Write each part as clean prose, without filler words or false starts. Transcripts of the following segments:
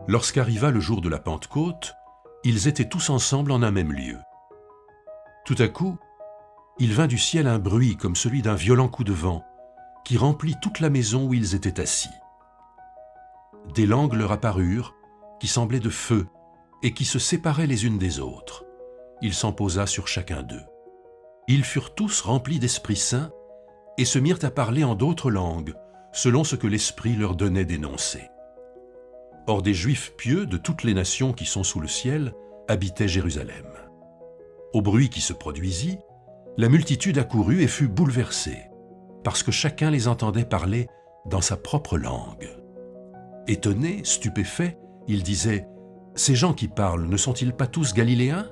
Lorsqu'arriva le jour de la Pentecôte, ils étaient tous ensemble en un même lieu. Tout à coup, il vint du ciel un bruit comme celui d'un violent coup de vent, qui remplit toute la maison où ils étaient assis. Des langues leur apparurent, qui semblaient de feu, et qui se séparaient les unes des autres. Il s'en posa sur chacun d'eux. Ils furent tous remplis d'Esprit Saint, et se mirent à parler en d'autres langues, selon ce que l'Esprit leur donnait d'énoncer. Or des Juifs pieux de toutes les nations qui sont sous le ciel habitaient Jérusalem. Au bruit qui se produisit, la multitude accourut et fut bouleversée, parce que chacun les entendait parler dans sa propre langue. Étonnés, stupéfaits, ils disaient « Ces gens qui parlent, ne sont-ils pas tous galiléens ?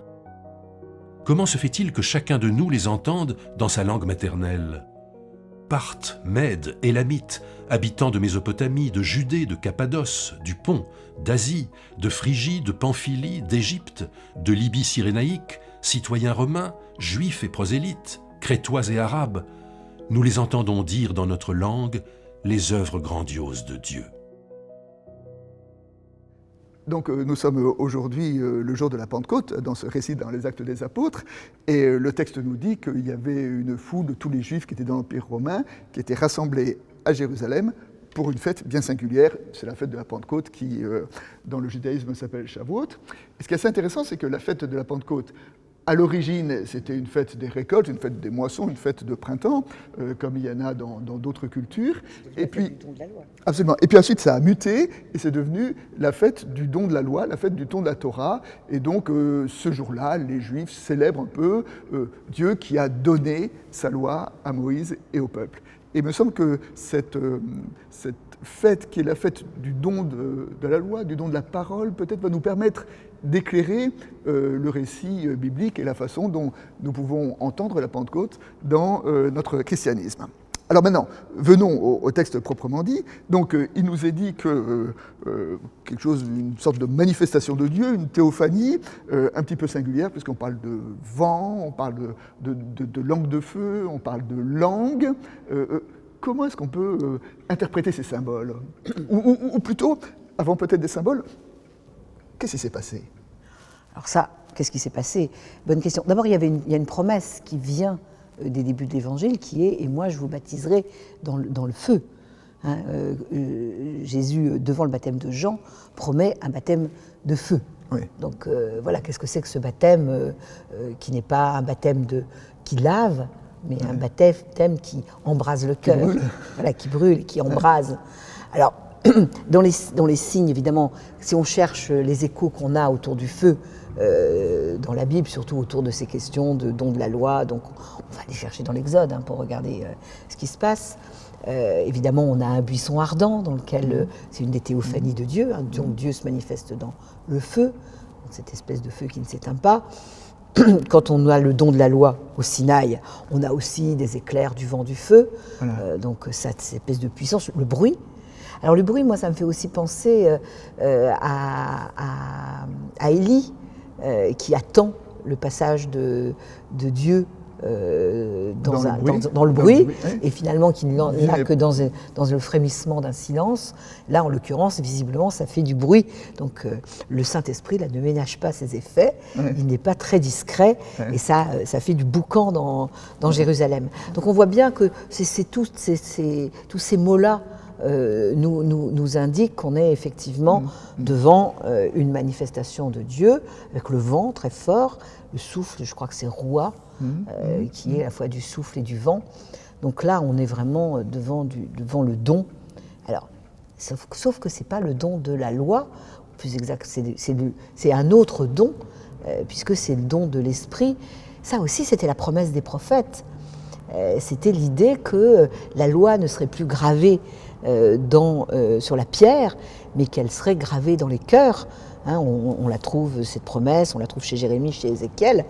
Comment se fait-il que chacun de nous les entende dans sa langue maternelle ? Parthes, Mèdes, Élamites, habitants de Mésopotamie, de Judée, de Cappadoce, du Pont, d'Asie, de Phrygie, de Pamphylie, d'Égypte, de Libye cyrénaïque, citoyens romains, juifs et prosélytes, crétois et arabes, nous les entendons dire dans notre langue les œuvres grandioses de Dieu. » Donc nous sommes aujourd'hui le jour de la Pentecôte, dans ce récit dans les Actes des Apôtres, et le texte nous dit qu'il y avait une foule de tous les Juifs qui étaient dans l'Empire romain, qui étaient rassemblés à Jérusalem pour une fête bien singulière, c'est la fête de la Pentecôte qui, dans le judaïsme, s'appelle Shavuot. Et ce qui est assez intéressant, c'est que la fête de la Pentecôte, à l'origine, c'était une fête des récoltes, une fête des moissons, une fête de printemps, comme il y en a dans d'autres cultures. Et puis, du don de la loi. Absolument. Et puis ensuite, ça a muté et c'est devenu la fête du don de la loi, la fête du don de la Torah. Et donc, ce jour-là, les Juifs célèbrent un peu Dieu qui a donné sa loi à Moïse et au peuple. Et il me semble que cette fête, qui est la fête du don de la loi, du don de la parole, peut-être va nous permettre d'éclairer le récit biblique et la façon dont nous pouvons entendre la Pentecôte dans notre christianisme. Alors maintenant, venons au texte proprement dit. Donc il nous est dit que quelque chose, une sorte de manifestation de Dieu, une théophanie un petit peu singulière, puisqu'on parle de vent, on parle de langue de feu, on parle de langue. Comment est-ce qu'on peut interpréter ces symboles ? Ou plutôt, avant peut-être des symboles, qu'est-ce qui s'est passé ? Alors ça, qu'est-ce qui s'est passé ? Bonne question. D'abord, il y a une promesse qui vient des débuts de l'Évangile qui est « Et moi, je vous baptiserai dans le feu ». Jésus, devant le baptême de Jean, promet un baptême de feu. Oui. Donc voilà, qu'est-ce que c'est que ce baptême qui n'est pas un baptême qui lave, mais un baptême qui embrase le cœur, voilà, qui brûle, qui embrase. Alors, dans les signes, évidemment, si on cherche les échos qu'on a autour du feu, dans la Bible, surtout autour de ces questions de don de la loi, donc on va les chercher dans l'Exode pour regarder ce qui se passe. Évidemment, on a un buisson ardent dans lequel c'est une des théophanies de Dieu, donc Dieu se manifeste dans le feu, cette espèce de feu qui ne s'éteint pas. Quand on a le don de la loi au Sinaï, on a aussi des éclairs du vent du feu, voilà. Donc cette espèce de puissance, le bruit. Alors le bruit, moi, ça me fait aussi penser à Élie, qui attend le passage de Dieu dans le bruit, et finalement qui n'a que dans le frémissement d'un silence. Là, en l'occurrence, visiblement, ça fait du bruit. Donc le Saint-Esprit là, ne ménage pas ses effets, il n'est pas très discret, et ça fait du boucan dans Jérusalem. Donc on voit bien que tous ces mots-là nous indiquent qu'on est effectivement devant une manifestation de Dieu, avec le vent très fort, le souffle, je crois que c'est Roua, qui est à la fois du souffle et du vent. Donc là, on est vraiment devant le don. Alors, sauf que ce n'est pas le don de la loi, plus exact, c'est un autre don, puisque c'est le don de l'Esprit. Ça aussi, c'était la promesse des prophètes. C'était l'idée que la loi ne serait plus gravée sur la pierre, mais qu'elle serait gravée dans les cœurs. On la trouve, cette promesse, on la trouve chez Jérémie, chez Ézéchiel,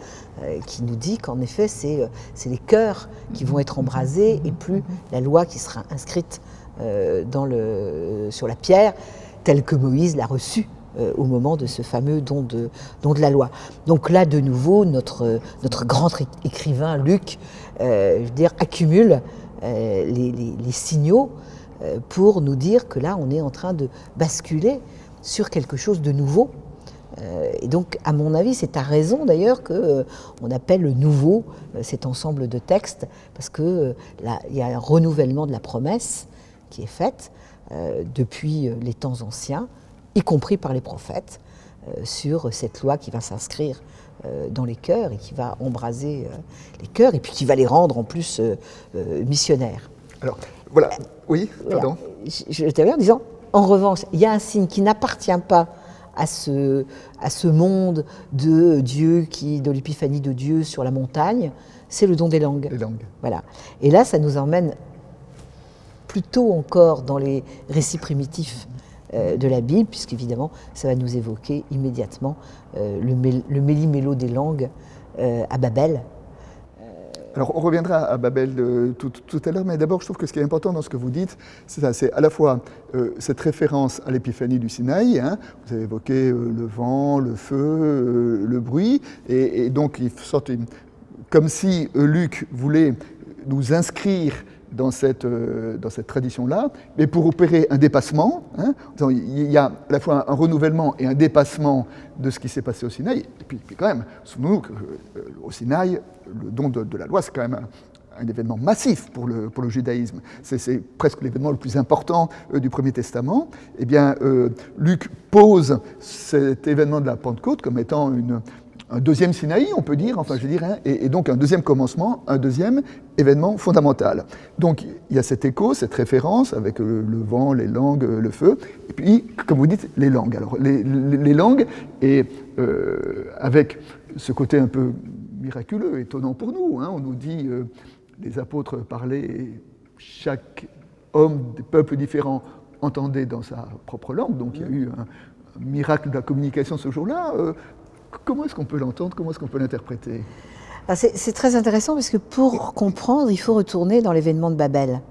qui nous dit qu'en effet, c'est les cœurs qui vont être embrasés et plus la loi qui sera inscrite sur la pierre, telle que Moïse l'a reçue au moment de ce fameux don de la loi. Donc là, de nouveau, notre grand écrivain, Luc, accumule les signaux pour nous dire que là, on est en train de basculer sur quelque chose de nouveau. Et donc, à mon avis, c'est à raison d'ailleurs qu'on appelle le nouveau cet ensemble de textes, parce qu'il y a un renouvellement de la promesse qui est faite depuis les temps anciens, y compris par les prophètes, sur cette loi qui va s'inscrire dans les cœurs et qui va embraser les cœurs, et puis qui va les rendre en plus missionnaires. Alors, voilà, oui, pardon. Voilà. Je termine en disant, en revanche, il y a un signe qui n'appartient pas à ce monde de Dieu, de l'épiphanie de Dieu sur la montagne, c'est le don des langues. Les langues. Voilà. Et là, ça nous emmène plutôt encore dans les récits primitifs de la Bible, puisqu'évidemment, ça va nous évoquer immédiatement le méli-mélo des langues à Babel. Alors, on reviendra à Babel tout à l'heure, mais d'abord, je trouve que ce qui est important dans ce que vous dites, c'est ça, c'est à la fois cette référence à l'épiphanie du Sinaï, hein, vous avez évoqué le vent, le feu, le bruit, et donc, il sorte comme si Luc voulait nous inscrire dans cette tradition-là, mais pour opérer un dépassement, hein, il y a à la fois un renouvellement et un dépassement de ce qui s'est passé au Sinaï, et puis quand même, souvenons-nous qu'au Sinaï, le don de la loi, c'est quand même un événement massif pour le judaïsme. C'est presque l'événement le plus important du Premier Testament. Eh bien, Luc pose cet événement de la Pentecôte comme étant un deuxième Sinaï, on peut dire, enfin je dirais, hein, et donc un deuxième commencement, un deuxième événement fondamental. Donc il y a cet écho, cette référence avec le vent, les langues, le feu, et puis, comme vous dites, les langues. Alors les langues, et avec ce côté un peu miraculeux, étonnant pour nous, hein, on nous dit, les apôtres parlaient, chaque homme des peuples différents entendait dans sa propre langue, donc il y a eu un miracle de la communication ce jour-là. Comment est-ce qu'on peut l'entendre? Comment est-ce qu'on peut l'interpréter? C'est très intéressant parce que pour comprendre, il faut retourner dans l'événement de Babel.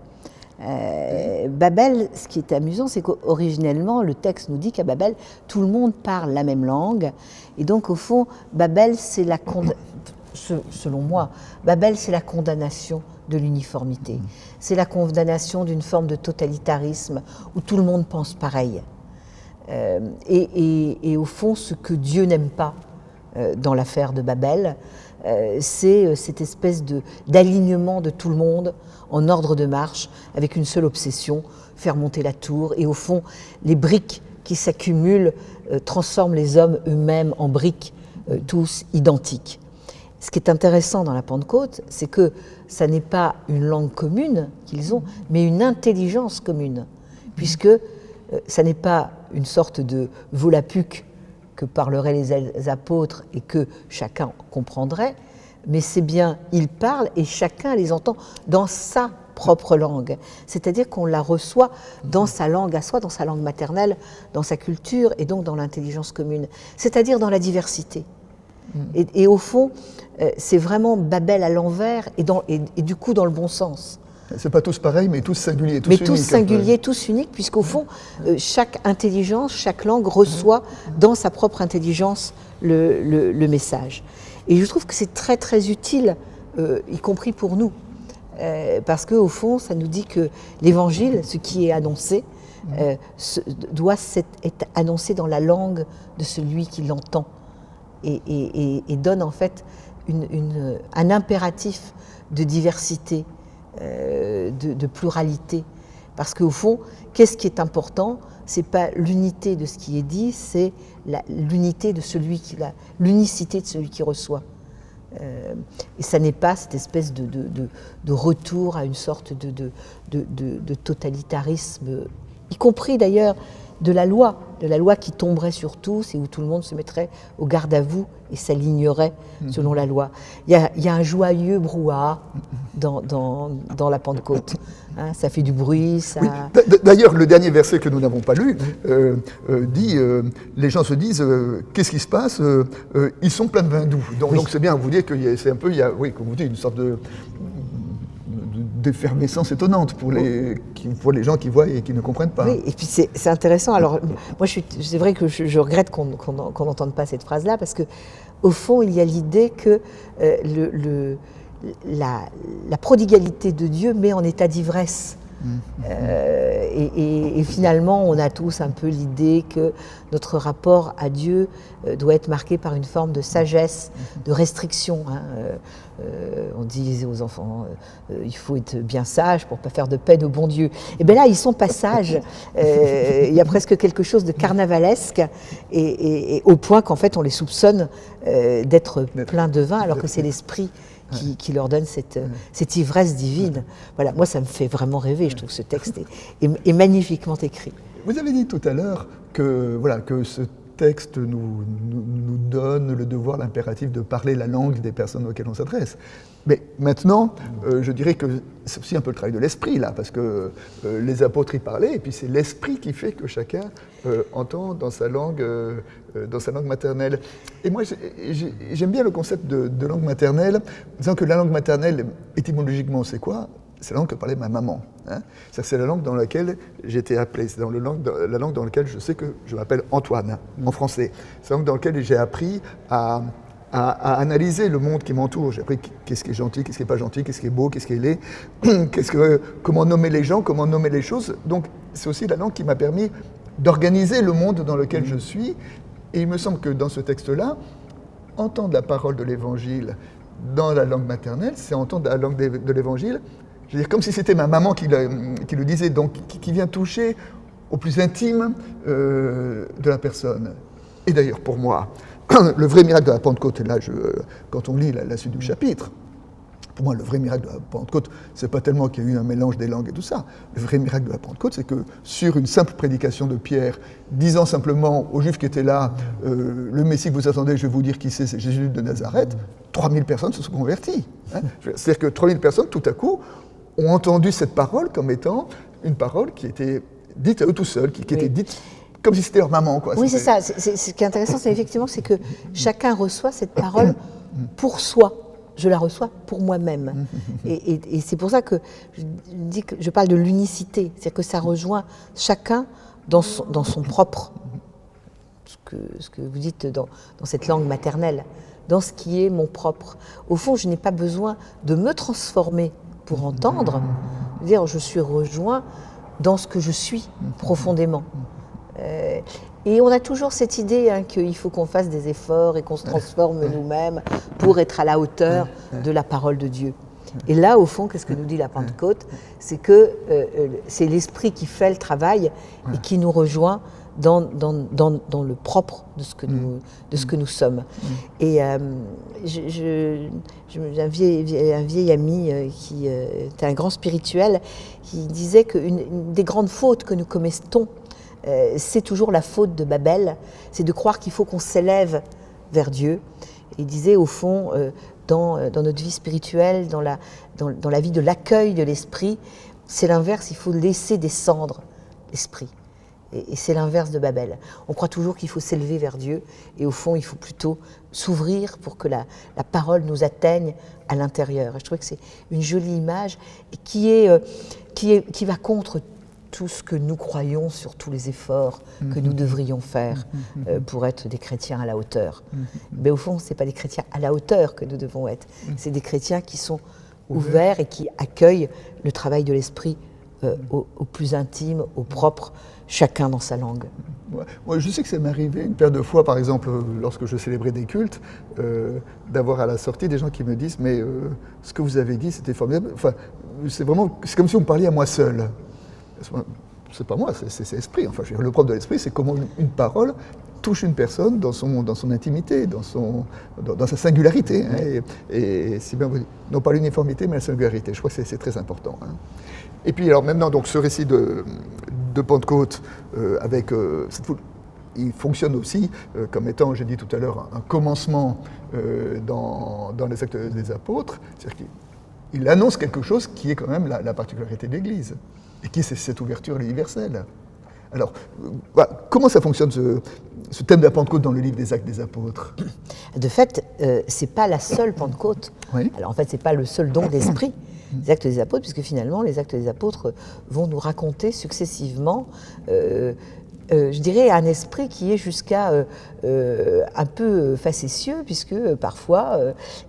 Babel, ce qui est amusant, c'est qu'originellement, le texte nous dit qu'à Babel, tout le monde parle la même langue. Et donc, au fond, Babel, c'est selon moi, Babel, c'est la condamnation de l'uniformité. C'est la condamnation d'une forme de totalitarisme où tout le monde pense pareil. Et au fond, ce que Dieu n'aime pas dans l'affaire de Babel, c'est cette espèce d'alignement de tout le monde en ordre de marche, avec une seule obsession, faire monter la tour. Et au fond, les briques qui s'accumulent transforment les hommes eux-mêmes en briques, tous identiques. Ce qui est intéressant dans la Pentecôte, c'est que ça n'est pas une langue commune qu'ils ont, mais une intelligence commune, puisque ça n'est pas une sorte de volapük que parleraient les apôtres et que chacun comprendrait, mais c'est bien, ils parlent et chacun les entend dans sa propre langue. C'est-à-dire qu'on la reçoit dans sa langue à soi, dans sa langue maternelle, dans sa culture et donc dans l'intelligence commune, c'est-à-dire dans la diversité. Et au fond, c'est vraiment Babel à l'envers et du coup dans le bon sens. C'est pas tous pareils, mais tous singuliers, tous mais uniques. tous singuliers, tous uniques, puisqu'au fond, chaque intelligence, chaque langue reçoit dans sa propre intelligence le message. Et je trouve que c'est très très utile, y compris pour nous, parce qu'au fond, ça nous dit que l'Évangile, ce qui est annoncé, doit être annoncé dans la langue de celui qui l'entend, et donne en fait un impératif de diversité, de pluralité. Parce qu'au fond, qu'est-ce qui est important? C'est pas l'unité de ce qui est dit, c'est l'unité de l'unicité de celui qui reçoit. Et ça n'est pas cette espèce de retour à une sorte de totalitarisme, y compris d'ailleurs de la loi qui tomberait sur tous et où tout le monde se mettrait au garde à vous et s'alignerait selon la loi. Il y a un joyeux brouhaha dans la Pentecôte. Hein, ça fait du bruit. Ça... Oui. D'ailleurs, le dernier verset que nous n'avons pas lu dit les gens se disent qu'est-ce qui se passe? Ils sont pleins de vin doux. Donc c'est bien, vous dire que c'est un peu, comme vous dites, une sorte d'effervescence étonnante pour les gens qui voient et qui ne comprennent pas. Oui, et puis c'est intéressant. Alors, moi, c'est vrai que je regrette qu'on n'entende pas cette phrase-là, parce qu'au fond, il y a l'idée que la prodigalité de Dieu met en état d'ivresse. Et finalement, on a tous un peu l'idée que notre rapport à Dieu doit être marqué par une forme de sagesse, de restriction. On disait aux enfants, il faut être bien sage pour ne pas faire de peine au bon Dieu. Et bien là, ils sont pas sages. Il y a presque quelque chose de carnavalesque, et au point qu'en fait, on les soupçonne d'être pleins de vin, alors que c'est l'esprit qui leur donne cette ivresse divine. Voilà, moi, ça me fait vraiment rêver. Je trouve que ce texte est magnifiquement écrit. Vous avez dit tout à l'heure que ce texte nous donne le devoir, l'impératif de parler la langue des personnes auxquelles on s'adresse. Mais maintenant, je dirais que c'est aussi un peu le travail de l'esprit, là, parce que les apôtres y parlaient, et puis c'est l'esprit qui fait que chacun entend dans sa langue maternelle. Et moi, j'aime bien le concept de langue maternelle, disant que la langue maternelle, étymologiquement, c'est quoi ? C'est la langue que parlait ma maman. C'est la langue dans laquelle j'ai été appelé. C'est la langue dans laquelle je sais que je m'appelle Antoine, en français. C'est la langue dans laquelle j'ai appris à analyser le monde qui m'entoure. J'ai appris qu'est-ce qui est gentil, qu'est-ce qui n'est pas gentil, qu'est-ce qui est beau, qu'est-ce qui est laid, comment nommer les gens, comment nommer les choses. Donc c'est aussi la langue qui m'a permis d'organiser le monde dans lequel je suis. Et il me semble que dans ce texte-là, entendre la parole de l'Évangile dans la langue maternelle, c'est entendre la langue de l'Évangile, je veux dire, comme si c'était ma maman qui le disait, donc qui vient toucher au plus intime de la personne. Et d'ailleurs, pour moi, le vrai miracle de la Pentecôte, et là, quand on lit la suite du chapitre, pour moi, le vrai miracle de la Pentecôte, c'est pas tellement qu'il y a eu un mélange des langues et tout ça. Le vrai miracle de la Pentecôte, c'est que sur une simple prédication de Pierre, disant simplement aux Juifs qui étaient là, le Messie que vous attendez, je vais vous dire qui c'est Jésus de Nazareth, 3000 personnes se sont converties. C'est-à-dire que 3000 personnes, tout à coup, ont entendu cette parole comme étant une parole qui était dite à eux tout seuls, qui était dite comme si c'était leur maman, quoi. Oui, c'est ça. Ce qui est intéressant, c'est effectivement que chacun reçoit cette parole pour soi. Je la reçois pour moi-même. Et c'est pour ça que je parle de l'unicité. C'est-à-dire que ça rejoint chacun dans son propre, ce que vous dites dans cette langue maternelle, dans ce qui est mon propre. Au fond, je n'ai pas besoin de me transformer pour entendre. Dire, je suis rejoint dans ce que je suis profondément. Et on a toujours cette idée qu'il faut qu'on fasse des efforts et qu'on se transforme nous-mêmes pour être à la hauteur de la parole de Dieu. Et là, au fond, qu'est-ce que nous dit la Pentecôte ? C'est que c'est l'Esprit qui fait le travail et qui nous rejoint dans le propre de ce que nous sommes. Et j'ai un vieil ami qui était un grand spirituel qui disait qu'une des grandes fautes que nous commettons, c'est toujours la faute de Babel, c'est de croire qu'il faut qu'on s'élève vers Dieu. Et il disait au fond, dans notre vie spirituelle, dans la vie de l'accueil de l'esprit, c'est l'inverse, il faut laisser descendre l'esprit. Et c'est l'inverse de Babel. On croit toujours qu'il faut s'élever vers Dieu, et au fond, il faut plutôt s'ouvrir pour que la parole nous atteigne à l'intérieur. Et je trouve que c'est une jolie image et qui va contre tout ce que nous croyons sur tous les efforts que nous devrions faire pour être des chrétiens à la hauteur. Mais au fond, ce n'est pas des chrétiens à la hauteur que nous devons être. C'est des chrétiens qui sont ouverts et qui accueillent le travail de l'esprit au plus intime, au propre, chacun dans sa langue. Moi, je sais que ça m'est arrivé une paire de fois, par exemple, lorsque je célébrais des cultes, d'avoir à la sortie des gens qui me disent « mais ce que vous avez dit, c'était formidable. Enfin, c'est comme si vous me parliez à moi seul. » C'est pas moi, c'est l'esprit. Enfin, le propre de l'esprit, c'est comment une parole touche une personne dans son intimité, dans sa singularité. Et si bien, non pas l'uniformité, mais la singularité. Je crois que c'est très important. Et puis, alors maintenant, donc, ce récit de Pentecôte, avec cette foule, il fonctionne aussi comme étant, j'ai dit tout à l'heure, un commencement dans les actes des apôtres. C'est-à-dire qu'il annonce quelque chose qui est quand même la particularité de l'Église. Et qui est cette ouverture universelle. Alors, comment ça fonctionne ce thème de la Pentecôte dans le livre des Actes des Apôtres ? De fait, ce n'est pas la seule Pentecôte. Oui. Alors en fait, ce n'est pas le seul don d'esprit des Actes des Apôtres, puisque finalement, les Actes des Apôtres vont nous raconter successivement, je dirais, un esprit qui est jusqu'à un peu facétieux, puisque parfois,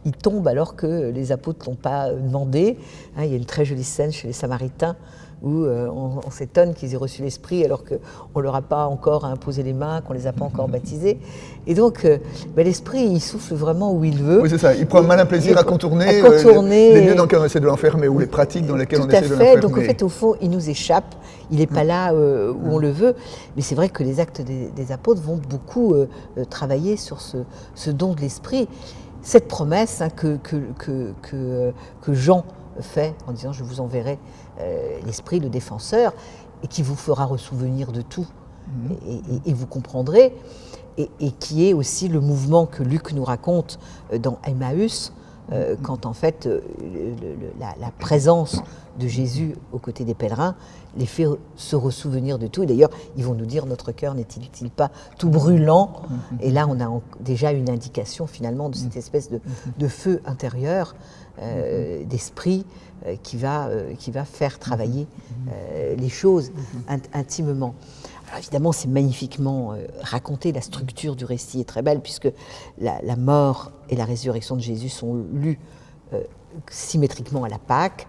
il tombe alors que les apôtres ne l'ont pas demandé. Il y a une très jolie scène chez les Samaritains, où on s'étonne qu'ils aient reçu l'Esprit alors qu'on ne leur a pas encore imposé les mains, qu'on ne les a pas encore baptisés. Et donc, l'Esprit, il souffle vraiment où il veut. Oui, c'est ça. Il prend un malin plaisir à contourner, les lieux dans lesquels on essaie de l'enfermer ou les pratiques dans lesquelles on essaie de l'enfermer. Donc, en fait, au fond, il nous échappe. Il n'est pas là où on le veut. Mais c'est vrai que les actes des apôtres vont beaucoup travailler sur ce don de l'Esprit. Cette promesse que Jean fait en disant « Je vous enverrai l'Esprit, le défenseur, et qui vous fera ressouvenir de tout, et vous comprendrez », et qui est aussi le mouvement que Luc nous raconte dans Emmaüs, quand en fait la présence de Jésus aux côtés des pèlerins les fait se ressouvenir de tout. Et d'ailleurs, ils vont nous dire, notre cœur n'est-il pas tout brûlant? Et là, on a déjà une indication finalement de cette espèce de feu intérieur, d'esprit, qui va faire travailler les choses intimement. Alors évidemment, c'est magnifiquement raconté, la structure du récit est très belle, puisque la mort et la résurrection de Jésus sont lues symétriquement à la Pâque,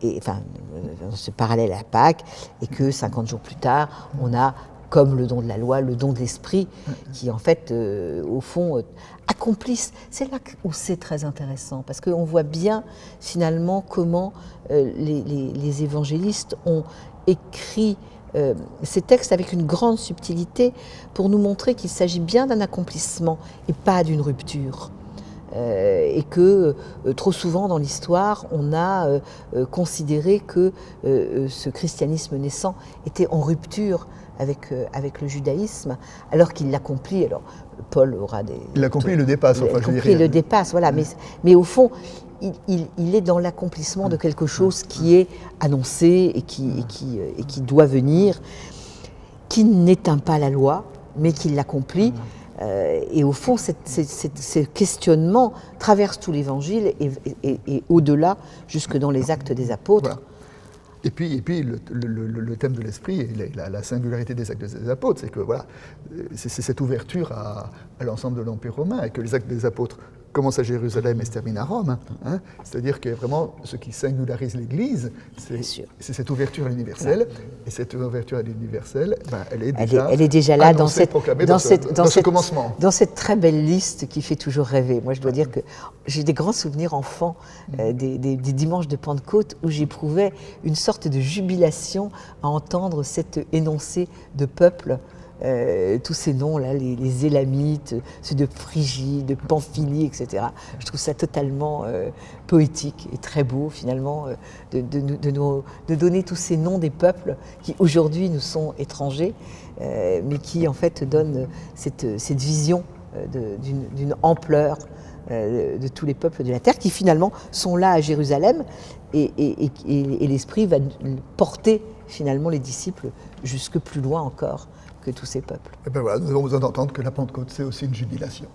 et, enfin, dans ce parallèle à la Pâque, et que 50 jours plus tard, on a, comme le don de la loi, le don de l'Esprit, qui en fait, au fond, accomplissent. C'est là où c'est très intéressant, parce qu'on voit bien finalement comment les évangélistes ont écrit ces textes avec une grande subtilité pour nous montrer qu'il s'agit bien d'un accomplissement et pas d'une rupture. Et que trop souvent dans l'histoire, on a considéré que ce christianisme naissant était en rupture avec le judaïsme, alors qu'il l'accomplit. Alors Paul aura des... Il l'accomplit, il le dépasse. Il l'accomplit, il le dépasse, voilà. Mais au fond, il est dans l'accomplissement de quelque chose qui est annoncé et qui doit venir, qui n'éteint pas la loi, mais qui l'accomplit. Et au fond, ce questionnement traverse tout l'Évangile et au-delà, jusque dans les actes des apôtres. Voilà. Et puis le thème de l'esprit et la singularité des actes des apôtres, c'est que voilà, c'est cette ouverture à l'ensemble de l'Empire romain, et que les actes des apôtres commencent à Jérusalem et se terminent à Rome. Hein. C'est-à-dire que vraiment, ce qui singularise l'Église, c'est cette ouverture à l'universel. Ouais. Et cette ouverture à l'universel, elle est déjà là dans ce commencement. Dans cette très belle liste qui fait toujours rêver. Moi, je dois dire que j'ai des grands souvenirs enfants des dimanches de Pentecôte où j'éprouvais une sorte de jubilation à entendre cet énoncé de peuple. Tous ces noms-là, les Élamites, ceux de Phrygie, de Pamphylie, etc. Je trouve ça totalement poétique et très beau, finalement, de donner tous ces noms des peuples qui, aujourd'hui, nous sont étrangers, mais qui, en fait, donnent cette vision d'une ampleur de tous les peuples de la terre, qui, finalement, sont là à Jérusalem, et l'Esprit va porter, finalement, les disciples jusque plus loin encore que tous ces peuples. Et ben voilà, nous avons besoin d'entendre que la Pentecôte, c'est aussi une jubilation.